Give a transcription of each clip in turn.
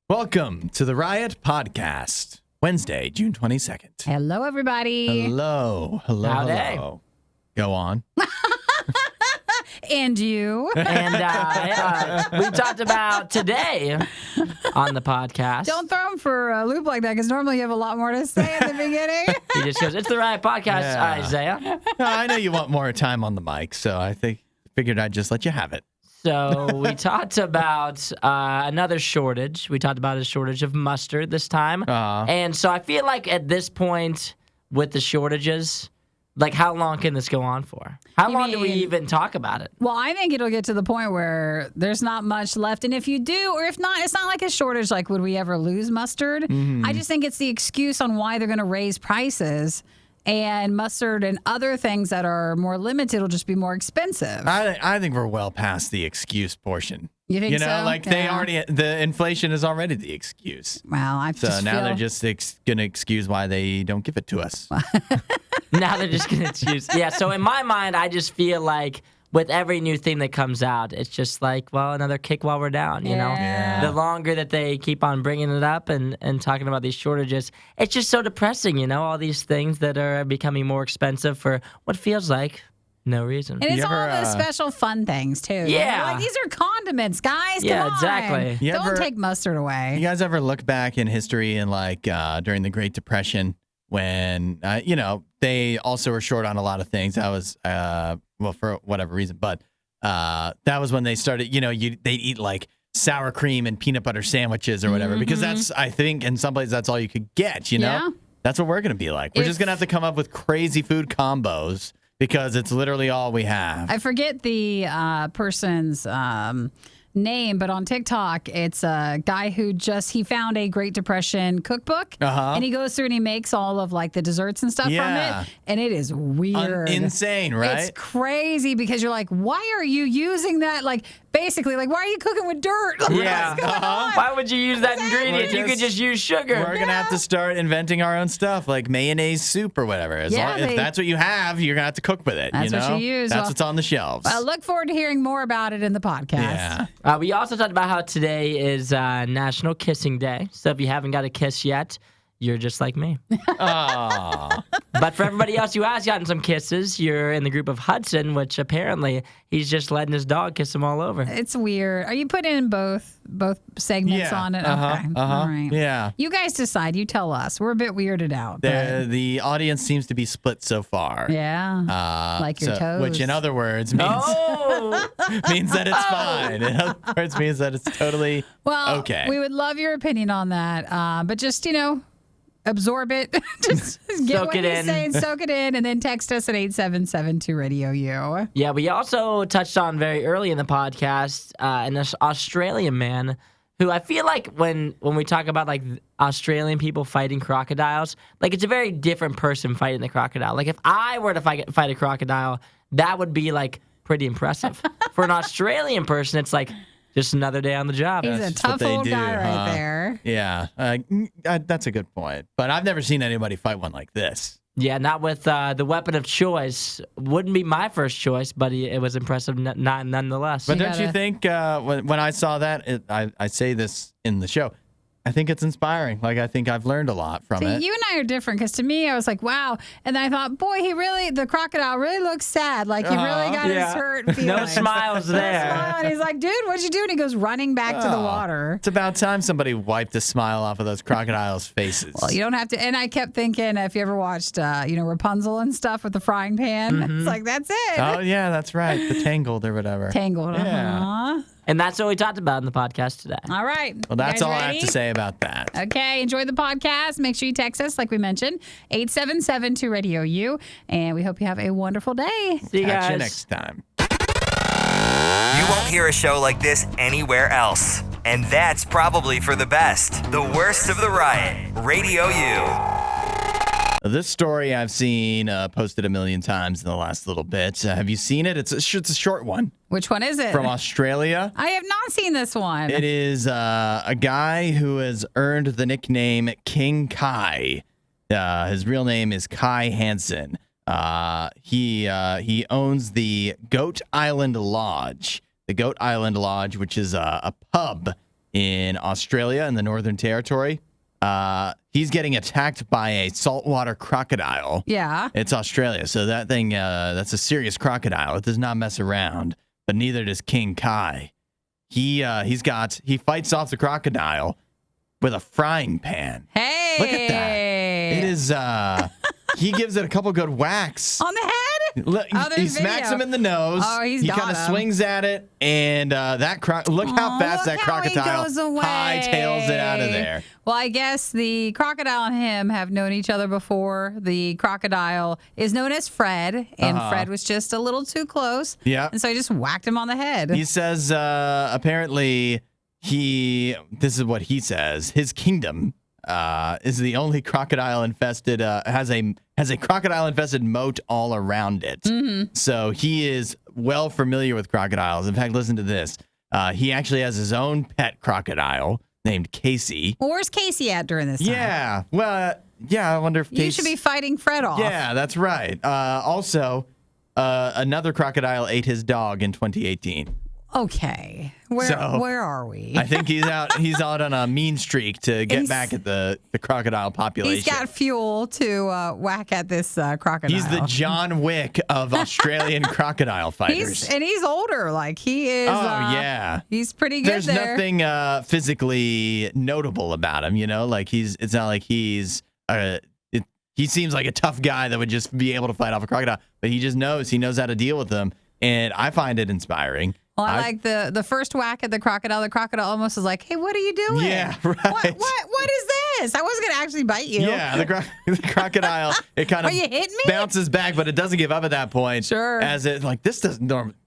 Welcome to the Riot Podcast, Wednesday, June 22nd. Hello, everybody. Hello. Hello. Go on. And you. And we talked about today on the podcast. Don't throw him for a loop like that, because normally you have a lot more to say at the beginning. He just goes, it's the Riot Podcast, Yeah. Isaiah. No, I know you want more time on the mic, so I figured I'd just let you have it. So we talked about another shortage. We talked about a shortage of mustard this time. And so I feel like at this point with the shortages, like how long can this go on for? How long do we even talk about it? Well, I think it'll get to the point where there's not much left. And if you do, or if not, it's not like a shortage like would we ever lose mustard? I just think it's the excuse on why they're going to raise prices. And mustard and other things that are more limited will just be more expensive. I think we're well past the excuse portion. You think so? Like the inflation is already the excuse. Well, I So just now feel... they're just going to excuse why they don't give it to us. Now they're just going to choose. Yeah, so in my mind, I just feel like with every new thing that comes out, it's just like, well, another kick while we're down, you know? Yeah. The longer that they keep on bringing it up and talking about these shortages, it's just so depressing, you know? All these things that are becoming more expensive for what feels like no reason. And it's You all ever, the special fun things, too. Yeah. Like, these are condiments, guys. Yeah, Come on. exactly. You Don't ever- take mustard away. You guys ever look back in history and like during the Great Depression when, they also were short on a lot of things. That was, for whatever reason, but that was when they started, they'd eat like sour cream and peanut butter sandwiches or whatever, because that's, I think in some places that's all you could get, Yeah. That's what we're going to be like. We're just going to have to come up with crazy food combos because it's literally all we have. I forget the person's name, but on TikTok, it's a guy who he found a Great Depression cookbook, and he goes through and he makes all of like the desserts and stuff Yeah. from it, and it is weird. Insane, right? It's crazy because you're like, why are you using that? Like, basically, like, why are you cooking with dirt? Like, Yeah. what's going on? Why would you use that ingredient? You could just use sugar. We're going to have to start inventing our own stuff, like mayonnaise soup or whatever. If that's what you have, you're going to have to cook with it. That's what you use. That's Well, what's on the shelves. I look forward to hearing more about it in the podcast. Yeah. We also talked about how today is National Kissing Day. So if you haven't got a kiss yet, you're just like me. Aw. But for everybody else who has gotten some kisses, you're in the group of Hudson, which apparently he's just letting his dog kiss him all over. It's weird. Are you putting in both segments on it? Okay. All right. Yeah. You guys decide. You tell us. We're a bit weirded out. but- The audience seems to be split so far. Yeah. Like your toes. Which in other words means means that it's fine. In other words means that it's totally okay. We would love your opinion on that. But just, absorb it. Just get Soak what it he's in. saying, soak it in, and then text us at 877-2-RADIO-U. Yeah, we also touched on very early in the podcast an Australian man who I feel like when we talk about like Australian people fighting crocodiles, like it's a very different person fighting the crocodile. Like if I were to fight a crocodile, that would be like pretty impressive. For an Australian person, it's like just another day on the job. He's That's a just what tough they old do, guy right huh? there. Yeah. That's a good point. But I've never seen anybody fight one like this. Yeah, not with the weapon of choice. Wouldn't be my first choice, but it was impressive nonetheless. But don't you think when I saw that, I say this in the show, I think it's inspiring. Like, I think I've learned a lot from it. You and I are different because to me, I was like, wow. And I thought, boy, the crocodile really looks sad. Like, he really got his hurt feelings. No smiles there. And he's like, dude, what'd you do? And he goes running back to the water. It's about time somebody wiped a smile off of those crocodiles' faces. Well, you don't have to. And I kept thinking, if you ever watched, Rapunzel and stuff with the frying pan, it's like, that's it. Oh, yeah, that's right. The Tangled or whatever. Tangled. Yeah. And that's what we talked about in the podcast today. All right. Well, that's You all guys I have ready? to say about that. Okay, enjoy the podcast. Make sure you text us, like we mentioned, 877-2-RADIO-U. And we hope you have a wonderful day. See you Catch guys you next time. You won't hear a show like this anywhere else. And that's probably for the best. The worst of the riot. Radio U. This story I've seen posted a million times in the last little bit. Have you seen it? It's a short one Which one is it? from Australia. I have not seen this one. It is a guy who has earned the nickname King Kai. His real name is Kai Hansen. He owns the Goat Island Lodge. The Goat Island Lodge, which is a pub in Australia in the Northern Territory. He's getting attacked by a saltwater crocodile. Yeah. It's Australia, so that thing, that's a serious crocodile. It does not mess around, but neither does King Kai. He fights off the crocodile with a frying pan. Hey. Look at that. It is, he gives it a couple good whacks. On the head? Look, Oh, he there's smacks video. him in the nose. Oh, he got kind of him. swings at it, and look how fast look that how he crocodile goes away. hightails it out of there. Well, I guess the crocodile and him have known each other before. The crocodile is known as Fred, and Fred was just a little too close. Yeah. And so he just whacked him on the head. He says apparently this is what he says. His kingdom is the only crocodile infested has a crocodile infested moat all around it. Mm-hmm. So he is well familiar with crocodiles. In fact, listen to this. He actually has his own pet crocodile named Casey. Well, where's Casey at during this time? Yeah. Well, yeah, I wonder if Casey... You should be fighting Fred off. Yeah, that's right. Also, another crocodile ate his dog in 2018. Okay. Where are we? I think he's out on a mean streak to get back at the crocodile population. He's got fuel to whack at this crocodile. He's the John Wick of Australian crocodile fighters. He's older. Like he is. Oh, yeah. He's pretty good. There's nothing physically notable about him, you know? Like it's not like he's he seems like a tough guy that would just be able to fight off a crocodile, but he knows how to deal with them, and I find it inspiring. Well, I like the first whack at the crocodile. The crocodile almost was like, "Hey, what are you doing? Yeah, right. What is this? I wasn't gonna actually bite you." Yeah, the crocodile, it kind of Are you hitting me? bounces back, but it doesn't give up at that point. Sure. As it this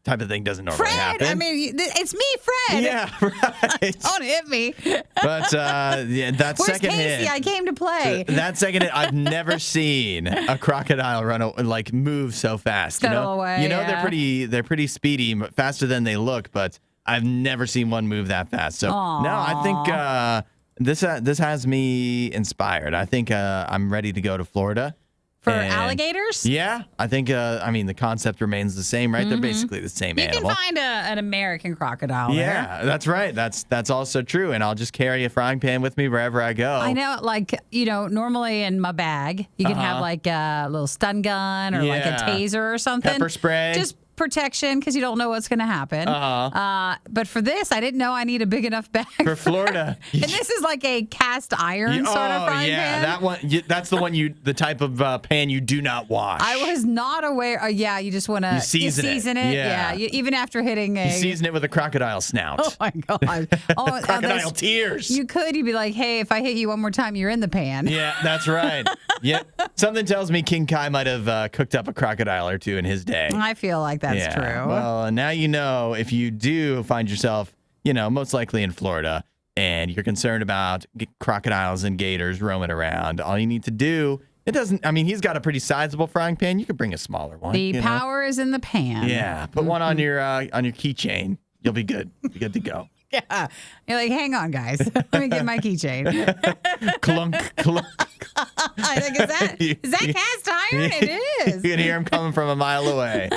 type of thing doesn't normally Fred, happen. I mean, it's me, Fred. Yeah, right. Don't hit me. But that Where's second Casey? hit. I came to play. That second hit, I've never seen a crocodile move so fast. Scuttle away, yeah. They're pretty speedy, faster than they look, but I've never seen one move that fast. So Aww. no, I think this has me inspired. I think I'm ready to go to Florida. For alligators? Yeah, I think. The concept remains the same, right? They're basically the same You animal. can find an American crocodile Yeah, there. that's right. That's also true. And I'll just carry a frying pan with me wherever I go. I know, normally in my bag, you can have like a little stun gun or like a Yeah. taser or something. Pepper spray. Just protection because you don't know what's going to happen. But for this, I didn't know I need a big enough bag. For Florida. And this is like a cast iron sort of frying pan. that one. That's the one the type of pan you do not wash. I was not aware. You just want to season it. Yeah. Even after hitting You season it with a crocodile snout. Oh my god! Crocodile tears. You'd be like, hey, if I hit you one more time, you're in the pan. Yeah, that's right. Yep. Something tells me King Kai might have cooked up a crocodile or two in his day. I feel like that's true. Well, now you know if you do find yourself, most likely in Florida, and you're concerned about crocodiles and gators roaming around, all you need to do, he's got a pretty sizable frying pan. You could bring a smaller one. The power is in the pan. Yeah. Put one on your keychain. You'll be good. Be good to go. Yeah. You're like, hang on, guys. Let me get my keychain. Clunk, clunk. I think, is that cast iron? It is. You can hear him coming from a mile away.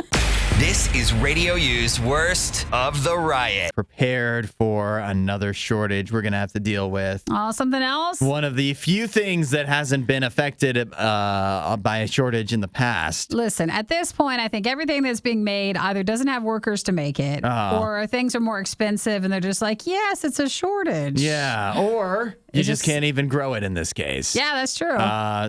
This is Radio U's Worst of the Riot. Prepared for another shortage we're going to have to deal with. Oh, something else? One of the few things that hasn't been affected by a shortage in the past. Listen, at this point, I think everything that's being made either doesn't have workers to make it or things are more expensive and they're just like, yes, it's a shortage. Yeah, or you just can't even grow it in this case. Yeah, that's true.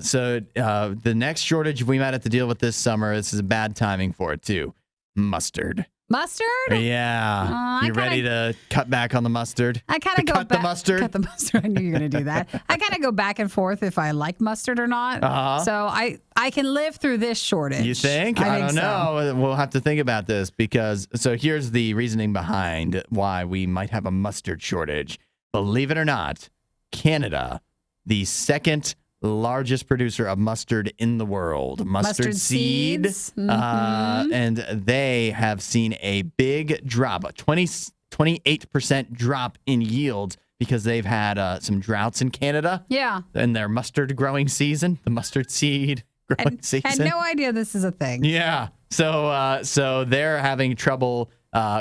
So the next shortage we might have to deal with this summer, this is bad timing for it too. Mustard. Mustard? Yeah. You ready to cut back on the mustard? I kind of go cut back. the mustard? Cut the mustard. I knew you were going to do that. I kind of go back and forth if I like mustard or not. So I can live through this shortage. You think? I don't know. We'll have to think about this because, so here's the reasoning behind why we might have a mustard shortage. Believe it or not, Canada, the second largest producer of mustard in the world, mustard seed. And they have seen a big drop, a 28% drop in yields because they've had some droughts in Canada. Yeah. In their mustard growing season, the mustard seed growing season. I had no idea this is a thing. Yeah. So they're having trouble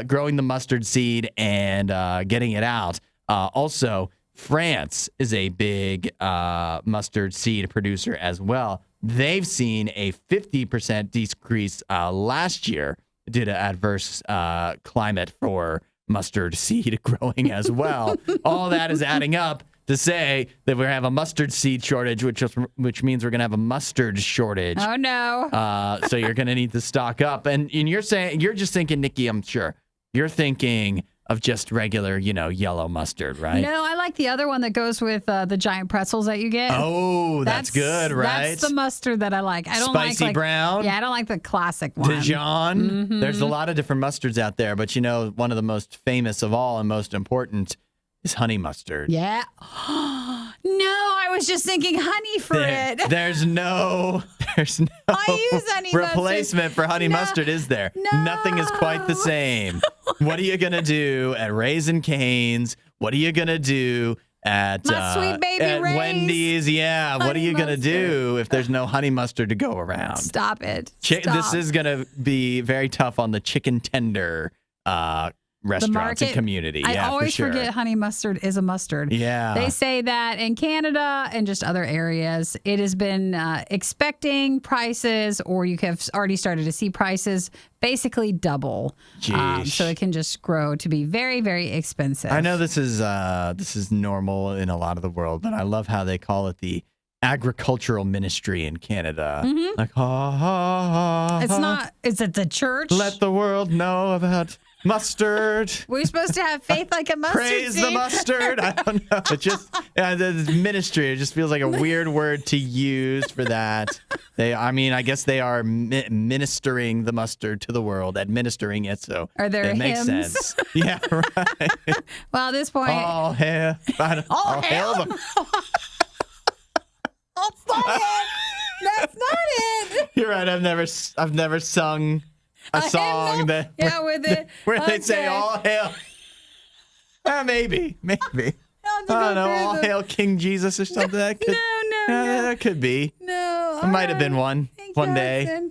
growing the mustard seed and getting it out. Also, France is a big mustard seed producer as well. They've seen a 50% decrease last year due to adverse climate for mustard seed growing as well. All that is adding up to say that we have a mustard seed shortage, which means we're going to have a mustard shortage. Oh, no. So you're going to need to stock up. And you're just thinking, Nikki, I'm sure, you're thinking of just regular, yellow mustard, right? No, I like the other one that goes with the giant pretzels that you get. Oh, that's good, right? That's the mustard that I like. I don't Spicy like brown? Yeah, I don't like the classic one. Dijon. Mm-hmm. There's a lot of different mustards out there, but one of the most famous of all and most important is honey mustard. Yeah. No, I was just thinking honey for it. There's no I use honey replacement mustard. for honey mustard, is there? No. Nothing is quite the same. What are you going to do at Raising Cane's? What are you going to do at My sweet baby at Ray's Wendy's? Yeah, what are you going to do if there's no honey mustard to go around? Stop it. This Stop. is going to be very tough on the chicken tender restaurants and community. I Yeah, always for sure. forget honey mustard is a mustard. Yeah. They say that in Canada and just other areas, it has been expecting prices, or you have already started to see prices basically double. Jeez. So it can just grow to be very, very expensive. I know this is normal in a lot of the world, but I love how they call it the agricultural ministry in Canada. Mm-hmm. Like, It's not, is it the church? let the world know about mustard. We're supposed to have faith like a mustard Praise seed. the mustard. I don't know. It just the ministry. It just feels like a weird word to use for that. I guess they are ministering the mustard to the world, administering it. So Are there it makes hymns? sense. Yeah, right. Well, at this point, All hail. All hail the. that's not it. That's not it. You're right. I've never sung a song hymnal? that Yeah, with it. where they say Okay. all hail. Maybe. I'll have to I go don't know. through All the- hail King Jesus or something. That could, No. that could be. No. It might have been one day.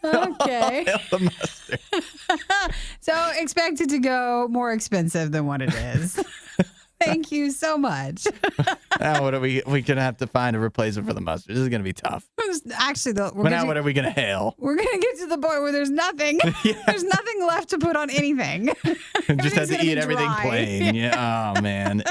Okay. Hail the mustard. So expect it to go more expensive than what it is. Thank you so much. Now what are we're gonna have to find a replacement for the mustard? This is gonna be tough. Actually, though, But now what are we gonna hail? we're going to get to the point where there's nothing. There's nothing left to put on anything. Just have Everything's to gonna eat be everything dry. plain. Yeah. Oh man.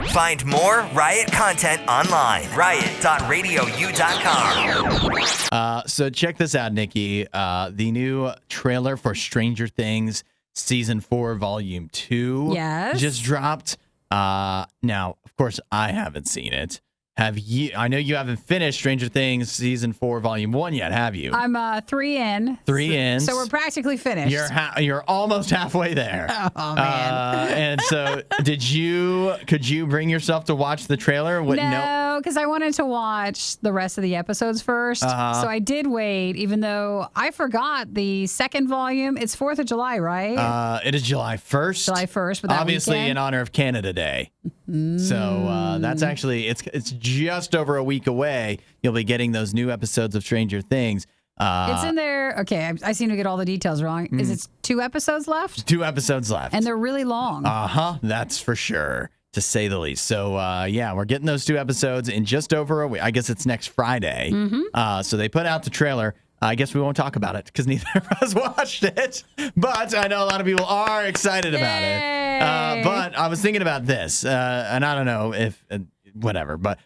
Find more Riot content online. Riot.radiou.com. So check this out, Nikki. The new trailer for Stranger Things Season 4, Volume 2 Yes. just dropped. Now, of course, I haven't seen it. Have you? I know you haven't finished Stranger Things Season 4, Volume 1 yet, have you? I'm 3 in. 3 in. So we're practically finished. You're almost halfway there. Oh, man. And so could you bring yourself to watch the trailer? No, because I wanted to watch the rest of the episodes first. Uh-huh. So I did wait, even though I forgot the second volume. It's 4th of July, right? It is July 1st. July 1st, but that obviously weekend? in honor of Canada Day. So that's actually it's just over a week away. You'll be getting those new episodes of Stranger Things. It's in there. Okay, I seem to get all the details wrong. Is it 2 episodes left? 2 episodes left. And they're really long. That's for sure, to say the least. So yeah, we're getting those 2 episodes in just over a week. I guess it's next Friday. So they put out the trailer. I guess we won't talk about it because neither of us watched it. But I know a lot of people are excited about it. But I was thinking about this, and I don't know if whatever. But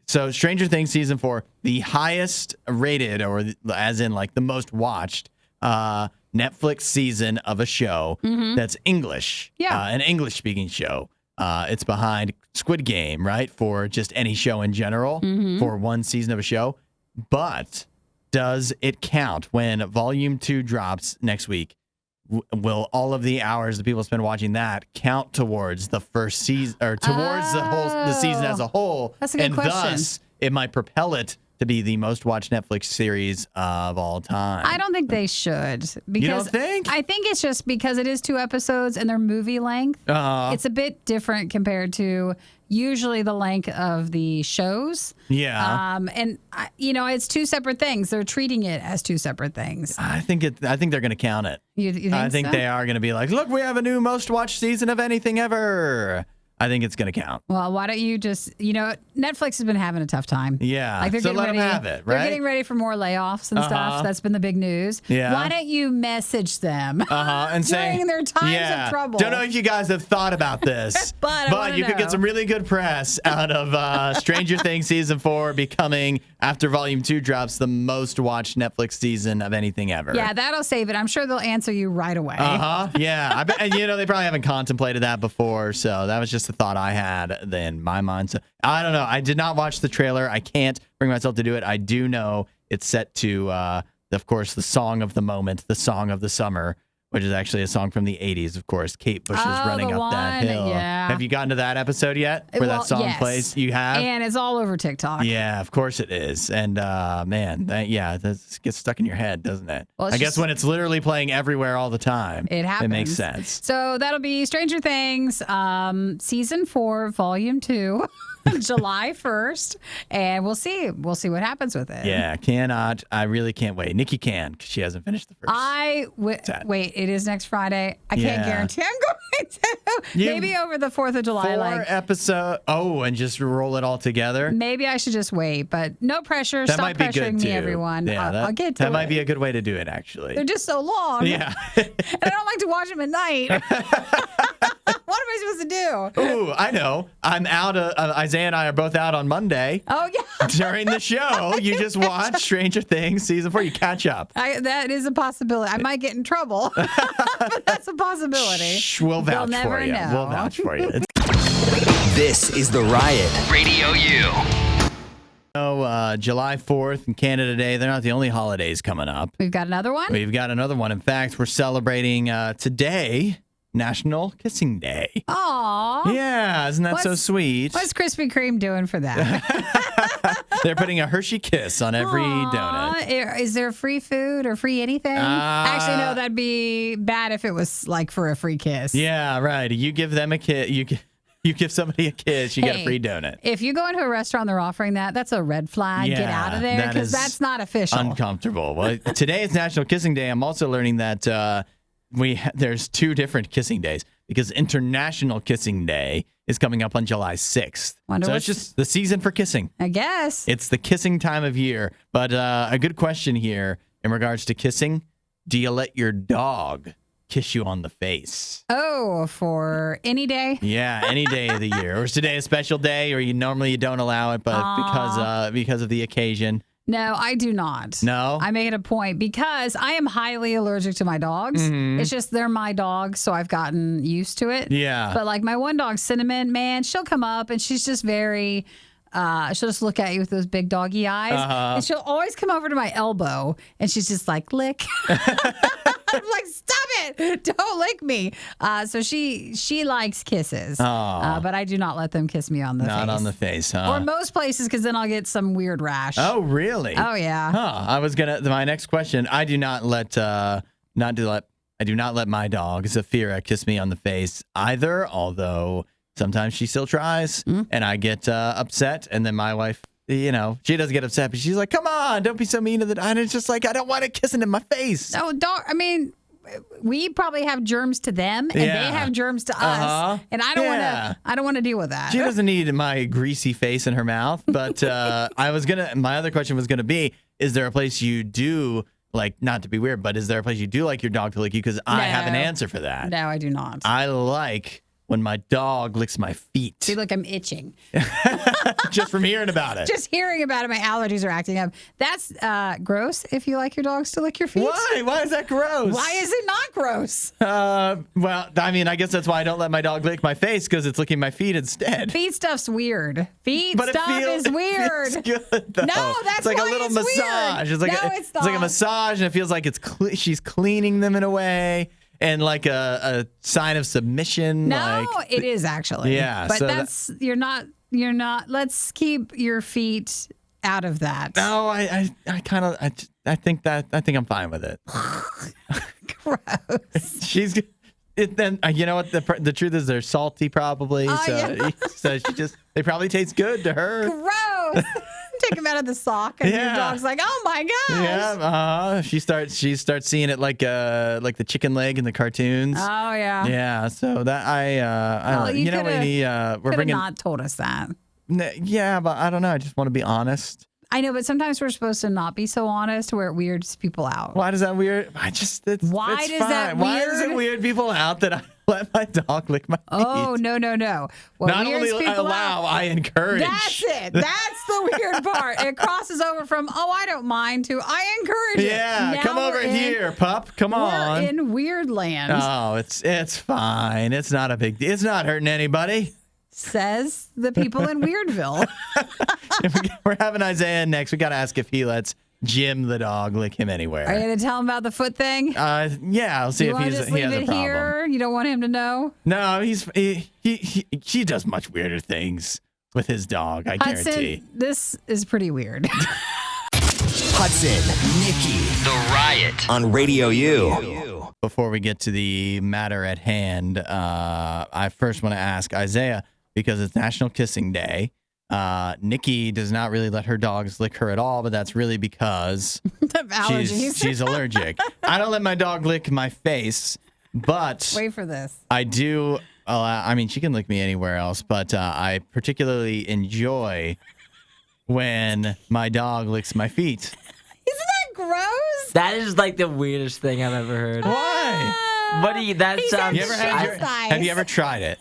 so Stranger Things Season 4, the highest rated, or as in like the most watched Netflix season of a show that's English. Yeah. An English speaking show. It's behind Squid Game, right? For just any show in general, for one season of a show. But does it count when Volume 2 drops next week? Will all of the hours that people spend watching that count towards the first season, or towards the season as a whole? That's a good and question. thus it might propel it to be the most watched Netflix series of all time. I don't think they should. Because You don't think? I think it's just because it is 2 episodes and they're movie length. It's a bit different compared to usually the length of the shows. Yeah. And it's 2 separate things. They're treating it as 2 separate things. I think they're going to count it. You think I think so? they are going to be like, look, we have a new most watched season of anything ever. I think it's going to count. Well, why don't you just, Netflix has been having a tough time. Yeah. Like they're So getting let 'em ready, have it, They're right? getting ready for more layoffs and stuff. That's been the big news. Yeah. Why don't you message them And during say, their times of trouble? Don't know if you guys have thought about this, But I wanna you could know. get some really good press out of Stranger Things season 4 becoming, after Volume 2 drops, the most watched Netflix season of anything ever. Yeah, that'll save it. I'm sure they'll answer you right away. Yeah. I bet, and they probably haven't contemplated that before, so that was just a thought I had in my mind. So I don't know. I did not watch the trailer. I can't bring myself to do it. I do know it's set to, of course, the song of the moment, the song of the summer, which is actually a song from the 80s, of course. Kate Bush is running the up that one, hill. yeah. Have you gotten to that episode yet where that song yes. plays? You have? And it's all over TikTok. Yeah, of course it is. And man, that gets stuck in your head, doesn't it? Well, I guess when it's literally playing everywhere all the time, It happens. It makes sense. So that'll be Stranger Things, season 4, volume 2, July 1st, and we'll see what happens with it. Yeah, I really can't wait. Nikki can, because she hasn't finished the first. Wait, it is next Friday. I can't Yeah. guarantee I'm going to. Maybe over the 4th of July. 4 episode. Oh, and just roll it all together. Maybe I should just wait, but no pressure. That Stop might be pressuring good me, too. everyone. Yeah, I'll get to it. that might be a good way to do it, actually. They're just so long. Yeah. And I don't like to watch them at night. What am I supposed to do? Ooh, I know. I'm out. Isaiah and I are both out on Monday. Oh, yeah. During the show, you just watch Stranger Things season 4. You catch up. That is a possibility. I might get in trouble, but that's a possibility. Shh, we'll They'll vouch never for you. know. We'll vouch for you. This is The Riot. Radio U. July 4th and Canada Day, they're not the only holidays coming up. We've got another one. We've got another one. In fact, we're celebrating today, National Kissing Day. Aw. Yeah, isn't that so What's- sweet? What's Krispy Kreme doing for that? They're putting a Hershey kiss on every donut. Is there free food or free anything? Actually, no, that'd be bad if it was like for a free kiss. Yeah, right. You give them a kiss. You give somebody a kiss, you get a free donut. If you go into a restaurant, they're offering that. That's a red flag. Get Yeah, out of there that because is that's not official. Uncomfortable. Well, today is National Kissing Day. I'm also learning that there's 2 different kissing days because International Kissing Day is coming up on July 6th. Wonder So what's- it's just the season for kissing. I guess. It's the kissing time of year. But a good question here in regards to kissing. Do you let your dog kiss you on the face? Oh, for any day? Yeah, any day of the year. Or is today a special day, or you don't allow it, but because of the occasion? No, I do not. No? I make it a point because I am highly allergic to my dogs. It's just they're my dogs, so I've gotten used to it. Yeah. But like my one dog, Cinnamon, man, she'll come up and she's just very. She'll just look at you with those big doggy eyes, and she'll always come over to my elbow, and she's just like lick. I'm like, stop it! Don't lick me. So she likes kisses, but I do not let them kiss me on the face. Not on the face, huh? Or most places, because then I'll get some weird rash. Oh, really? Oh, yeah. Huh. My next question, I do not let my dog, Zafira, kiss me on the face either, although sometimes she still tries, and I get upset, and then my wife, she doesn't get upset, but she's like, come on, don't be so mean to the dog. And it's just like, I don't want it kissing in my face. No, we probably have germs to them, and they have germs to us, and I don't want to deal with that. She doesn't need my greasy face in her mouth, but my other question was gonna be, is there a place you do, like, not to be weird, but is there a place you do like your dog to lick you? Because I have an answer for that. No, I do not. I like when my dog licks my feet. See, look, I'm itching. Just from hearing about it. Just hearing about it, my allergies are acting up. That's gross if you like your dogs to lick your feet. Why? Why is that gross? Why is it not gross? Well, I mean, I guess that's why I don't let my dog lick my face, because it's licking my feet instead. Feet stuff's weird. Feet But stuff is weird. It feels good, though. No, that's it's like why a little it's massage. weird. It's like No, it's it's like a not. massage, and it feels like she's cleaning them in a way, and like a sign of submission. No, it is actually. Yeah, But so you're not. Let's keep your feet out of that. No, I think I'm fine with it. Gross. Then you know what the truth is, they're salty probably. So they probably taste good to her. Gross. Take him out of the sock, and your dog's like, "Oh my gosh!" Yeah, she starts seeing it like the chicken leg in the cartoons. Oh yeah. Yeah, so that I don't know. You know, we're bringing not told us that. Yeah, but I don't know. I just want to be honest. I know, but sometimes we're supposed to not be so honest, where it weirds people out. Why does that weird? Why does that weird people out that I let my dog lick my feet? Oh, no. What not only allow, I encourage. That's it. That's the weird part. It crosses over from, I don't mind, to I encourage it. Yeah, now come over here, pup. Come on. We're in weird land. Oh, it's fine. It's not a big deal. It's not hurting anybody. Says the people in Weirdville. We're having Isaiah next. We got to ask if he lets Jim the dog lick him anywhere. Are you going to tell him about the foot thing? Yeah, I'll see if he has a problem. Here? You don't want him to know? No, he does much weirder things with his dog, I guarantee. This is pretty weird. Hudson, Nikki, The Riot on Radio U. Before we get to the matter at hand, I first want to ask Isaiah, because it's National Kissing Day. Nikki does not really let her dogs lick her at all, but that's really because she's allergic. I don't let my dog lick my face, but wait for this. I do. She can lick me anywhere else, but I particularly enjoy when my dog licks my feet. Isn't that gross? That is like the weirdest thing I've ever heard. Why? What do you? That sounds. Have you ever tried it?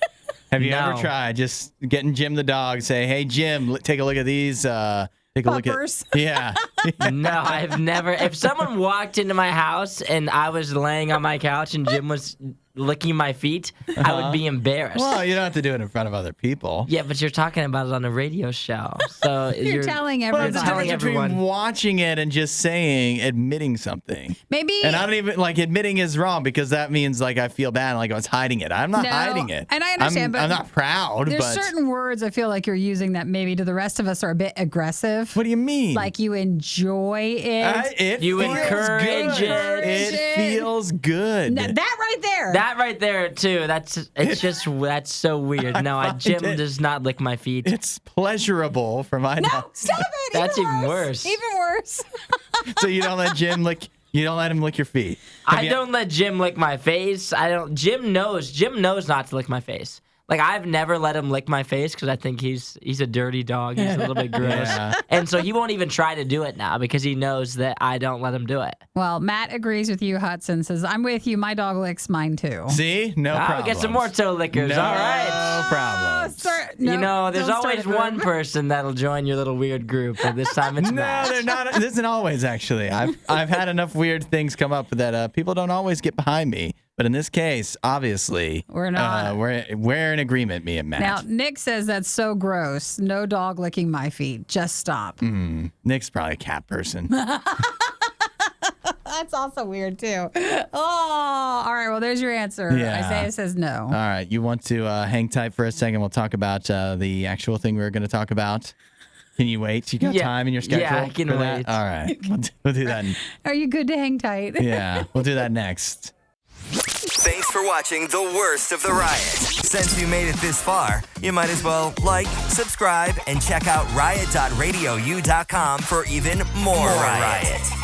Have you ever tried just getting Jim the dog, say, "Hey Jim, take a look at these. Take a Puppers. look at." Yeah. No, I've never. If someone walked into my house and I was laying on my couch and Jim was licking my feet, I would be embarrassed. Well, you don't have to do it in front of other people. Yeah, but you're talking about it on a radio show, so you're telling everyone. Well, there's a difference between watching it and just admitting something. Maybe. And I don't even admitting is wrong, because that means I feel bad, I was hiding it. I'm not hiding it. And I understand, but I'm not proud. There's certain words I feel like you're using that maybe to the rest of us are a bit aggressive. What do you mean? Like you enjoy it. You encourage it. It feels good. Now, that right there. That right there too. That's so weird. No, Jim does not lick my feet. It's pleasurable for my dog. No, stop it. That's even worse. Even worse. So you don't let Jim lick. You don't let him lick your feet. I don't let Jim lick my face. Jim knows not to lick my face. I've never let him lick my face because I think he's a dirty dog. He's a little bit gross. Yeah. And so he won't even try to do it now because he knows that I don't let him do it. Well, Matt agrees with you, Hudson. Says, I'm with you. My dog licks mine too. See? No problem. I'll get some more toe lickers. No All right. No problem. There's always one person that'll join your little weird group, but this time it's Matt. No, they're not. This isn't always, actually. I've had enough weird things come up that people don't always get behind me. But in this case, obviously, we're not. We're in agreement, me and Matt. Now, Nick says that's so gross. No dog licking my feet. Just stop. Nick's probably a cat person. That's also weird, too. Oh, all right. Well, there's your answer. Yeah. Isaiah says no. All right. You want to hang tight for a second? We'll talk about the actual thing we were going to talk about. Can you wait? You got time in your schedule? Yeah, I can for wait. That? All right. We'll do that. Are you good to hang tight? Yeah. We'll do that next. Thanks for watching the worst of the riot. Since you made it this far, you might as well subscribe, and check out riot.radiou.com for even more riot.